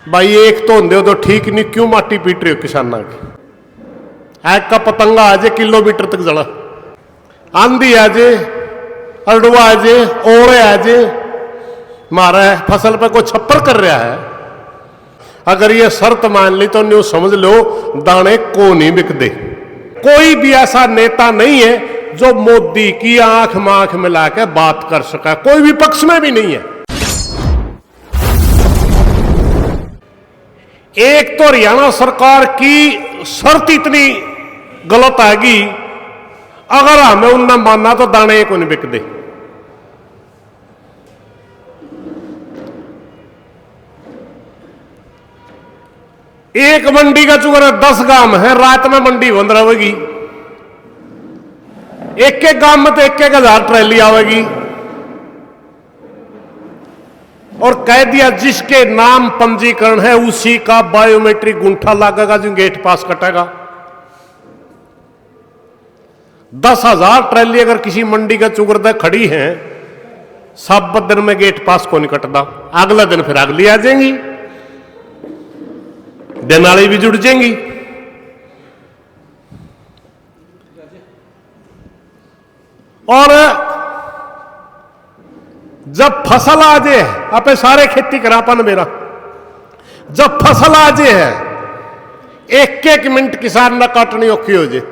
भाई एक तो होंगे तो ठीक नहीं, क्यों माटी पीट रहे हो किसाना की? एक का पतंगा आ जाए किलोमीटर तक जला, आंधी आ जाए, अड़ुआ आ जाए, ओड़े आ जाए, मारा है फसल पे कोई छप्पर कर रहा है। अगर ये शर्त मान ली तो न्यू समझ लो दाने को नहीं बिकते। कोई भी ऐसा नेता नहीं है जो मोदी की आंख में आंख मिला के बात कर सका, कोई विपक्ष में भी नहीं है। एक तो हरियाणा सरकार की शर्त इतनी गलत आएगी, अगर हमें उनना मानना तो दाने को नहीं बिकते। एक मंडी का चुगर 10 गांव है, रात में मंडी बंद रहेगी। एक एक गांव में तो 1,000 ट्रैली आवेगी। और कह दिया जिसके नाम पंजीकरण है उसी का बायोमेट्रिक गुंठा लगेगा, जो गेट पास कटेगा। 10,000 ट्रैली अगर किसी मंडी का चुगरदा खड़ी है, सब दिन में गेट पास को नहीं कटता। अगला दिन फिर अगली आ जाएंगी, दिन वाली भी जुड़ जाएंगी। और जब फसल आ जाए, आपे सारे खेती करापन मेरा, जब फसल आ जाए है, 1-1 मिनट किसान न काटनी औखी हो जाए।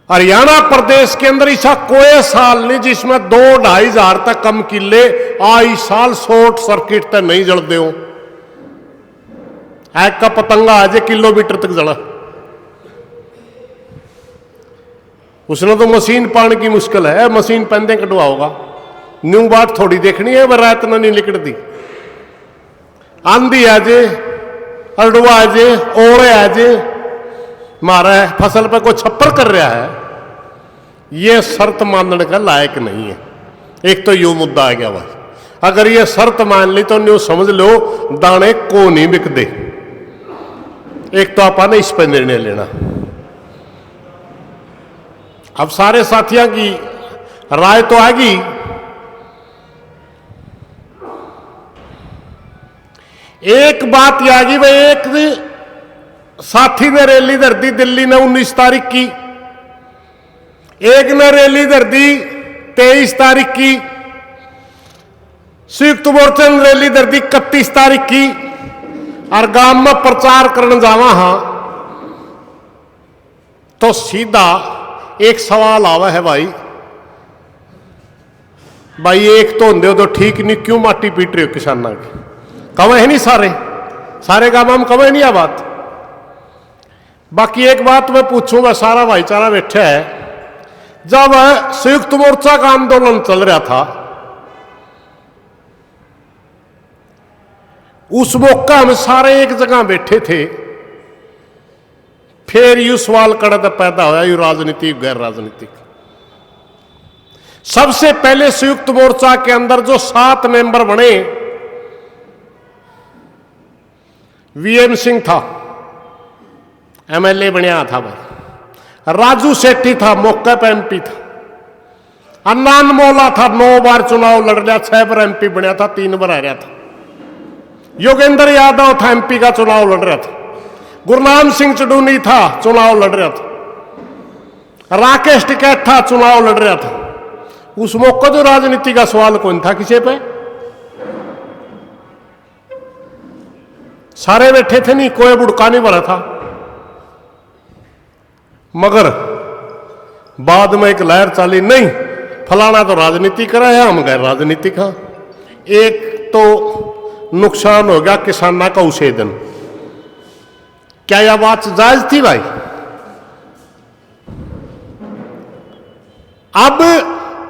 हरियाणा प्रदेश के अंदर ऐसा कोई साल नहीं जिसमें 2-2.5 हजार तक कम किले आई साल शॉर्ट सर्किट तक नहीं जलते हो। एक का पतंगा आ जाए किलोमीटर तक जला, उसने तो मशीन पाने की मुश्किल है, मशीन पहनते कटवा होगा। न्यू बात थोड़ी देखनी है, वह रात नहीं निकलती। आंधी आ जाए, अड़ुआ आ जाए, ओड़े आ जाए, मारा है फसल पे कोई छप्पर कर रहा है, यह शर्त मानने का लायक नहीं है। एक तो यू मुद्दा आ गया भाई। अगर यह शर्त मान ली तो न्यू समझ लो दाने को नहीं बिकते। एक तो आपा ने इस पर निर्णय लेना। अब सारे साथियों की राय तो आएगी। एक बात यह आएगी भाई, एक साथी ने रैली धर दी दिल्ली ने 19 तारीख की, एक ने रैली धर दी 23 तारीख की, संयुक्त मोर्चा ने रैली धर दी 31 तारीख की। और गांव में प्रचार करने जावा हाँ तो सीधा एक सवाल आवा है भाई एक तो होंगे तो ठीक नहीं, क्यों माटी पीट रहे हो किसाना की? कवे है नहीं सारे गांव में कवे नहीं आ बात। बाकी एक बात मैं पूछूंगा, सारा भाईचारा बैठा है, जब संयुक्त मोर्चा का आंदोलन चल रहा था उस मौका हम सारे एक जगह बैठे थे, फिर यू सवाल कड़ा पैदा होया, यू राजनीतिक गैर राजनीतिक। सबसे पहले संयुक्त मोर्चा के अंदर जो 7 मेंबर बने, वीएम सिंह था, एमएलए बनया था भाई, राजू सेठी था, मौके पर एमपी था, अन्नान मोला था, 9 बार चुनाव लड़ लिया, 6 बार एमपी बनया था, 3 बार हारा था। योगेंद्र यादव था, एमपी का चुनाव लड़ रहा था। गुरनाम सिंह चडूनी था, चुनाव लड़ रहा था। राकेश टिकैत था, चुनाव लड़ रहा था। उस मौके तो राजनीति का सवाल कौन था किसी पे? सारे बैठे थे, नहीं कोई बुड़का नहीं भरा था। मगर बाद में एक लहर चली, नहीं फलाना तो राजनीति करा है, हम गैर राजनीति का। एक तो नुकसान हो गया किसाना का उसे दिन। क्या यह बात जायज थी भाई? अब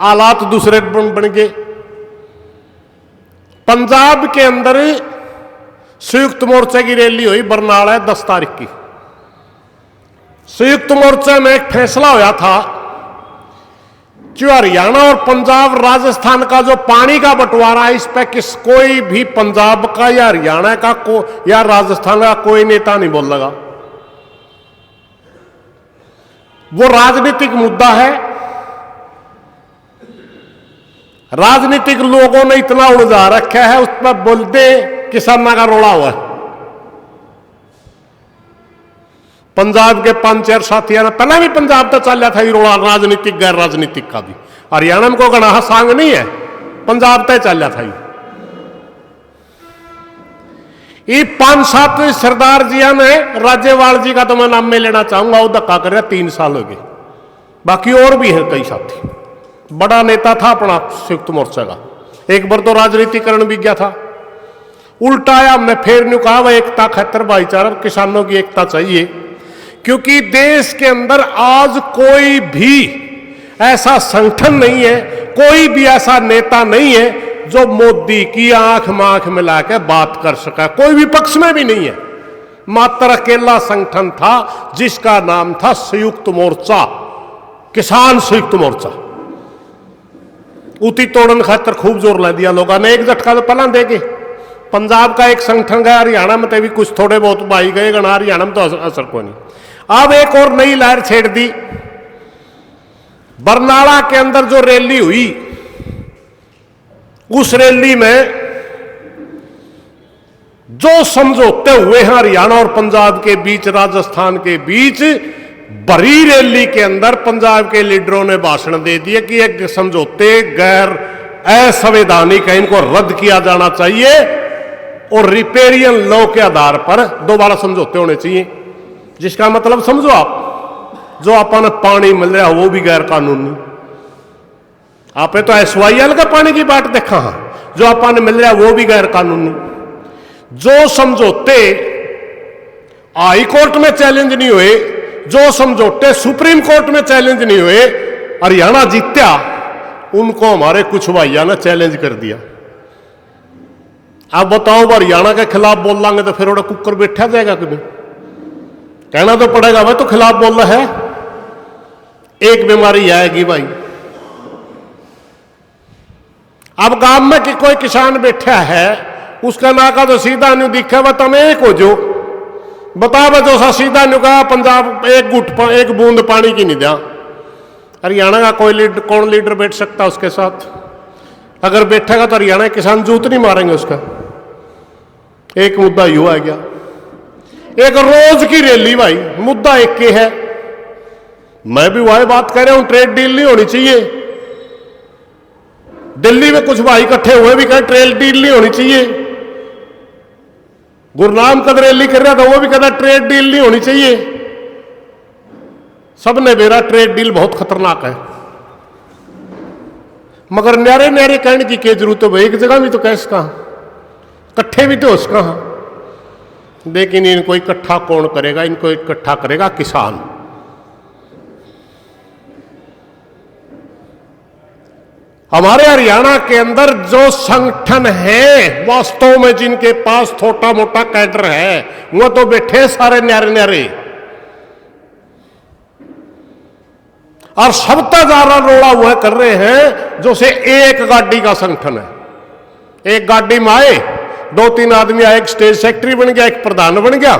हालात दूसरे बन गए। पंजाब के अंदर संयुक्त मोर्चा की रैली हुई बरनाला 10 तारीख की। संयुक्त मोर्चा में एक फैसला होया था कि हरियाणा और पंजाब राजस्थान का जो पानी का बंटवारा है, इस पे कोई भी पंजाब का या हरियाणा का या राजस्थान का कोई नेता नहीं बोल लगा। वो राजनीतिक मुद्दा है। राजनीतिक लोगों ने इतना उलझा रखा है, उस पर बोलते किसानों का रोड़ा हुआ है। पंजाब के 5-4 साथियों ने पहले भी पंजाब तो चल था रोड़ा, राजनीतिक गैर राजनीतिक का भी। हरियाणा में को गणा सांग नहीं है, पंजाब तय चल था। ये 5-7 सरदार जी ने, राज्यपाल जी का तो मैं नाम में लेना चाहूंगा, वो धक्का कर 3 साल हो गए। बाकी और भी है कई साथी। बड़ा नेता था अपना संयुक्त मोर्चा का, एक बार तो राजनीतिकरण भी गया था। उल्टा आया, हमने फिर नहीं कहा वह एकता खातर भाईचारा, किसानों की एकता चाहिए। क्योंकि देश के अंदर आज कोई भी ऐसा संगठन नहीं है, कोई भी ऐसा नेता नहीं है जो मोदी की आंख में आंख मिला के बात कर सका, कोई भी पक्ष में भी नहीं है। मात्र अकेला संगठन था जिसका नाम था संयुक्त मोर्चा, किसान संयुक्त मोर्चा। उती तोड़न खातर खूब जोर ला दिया लोगों ने। एक झटका तो पहला देके पंजाब का एक संगठन गया, हरियाणा में तो भी कुछ थोड़े बहुत भाई गए गणा, हरियाणा में तो असर को नहीं। अब एक और नई लहर छेड़ दी। बरनाला के अंदर जो रैली हुई, उस रैली में जो समझौते हुए हैं हरियाणा और पंजाब के बीच, राजस्थान के बीच, भरी रैली के अंदर पंजाब के लीडरों ने भाषण दे दिए कि एक समझौते गैर असंवैधानिक है, इनको रद्द किया जाना चाहिए और रिपेरियन लॉ के आधार पर दोबारा समझौते होने चाहिए। जिसका मतलब समझो आप, जो अपन पानी मिल रहा है वो भी गैर कानूनी। आपने तो SYL का पानी की बात देखा है, जो अपन मिल रहा है वो भी गैर कानूनी। जो समझौते हाई कोर्ट में चैलेंज नहीं हुए, जो समझौते सुप्रीम कोर्ट में चैलेंज नहीं हुए, हरियाणा जीत्या, उनको हमारे कुछ भाइयों ने चैलेंज कर दिया। अब बताओ, हरियाणा के खिलाफ बोल लांगे तो फिर कुकर बैठा जाएगा कि नहीं? कहना तो पड़ेगा भाई, तो खिलाफ बोल रहा है। एक बीमारी आएगी भाई। अब गांव में कि कोई किसान बैठा है, उसका नाका तो सीधा नहीं दिखा, वह तुम एक हो जो बताओ, जो सा सीधा नहीं कहा पंजाब एक बूंद पानी की नहीं दिया। हरियाणा का कोई कौन लीडर बैठ सकता उसके साथ? अगर बैठेगा तो हरियाणा के किसान जूत नहीं मारेंगे उसका। एक मुद्दा यू आ गया। एक रोज की रैली भाई, मुद्दा एक के है। मैं भी वही बात कह रहा हूं, ट्रेड डील नहीं होनी चाहिए। दिल्ली में कुछ भाई इकट्ठे हुए भी कहे ट्रेड डील नहीं होनी चाहिए। गुरनाम कद रैली कर रहा था, वो भी कहता ट्रेड डील नहीं होनी चाहिए। सबने मेरा ट्रेड डील बहुत खतरनाक है, मगर न्यारे न्यारे कहने की क्या जरूरत है? एक जगह भी तो कैस कहा, इकट्ठे भी तो उस कहा। लेकिन इनको इकट्ठा कौन करेगा? इनको इकट्ठा करेगा किसान। हमारे हरियाणा के अंदर जो संगठन है वास्तव में, जिनके पास छोटा मोटा कैडर है, वो तो बैठे सारे न्यारे न्यारे, और सबका ज्यादा रोड़ा हुआ कर रहे हैं जो से एक गाड़ी का संगठन है। एक गाड़ी में आए 2-3 आदमी आए, एक स्टेज सेक्रेटरी बन गया, एक प्रधान बन गया,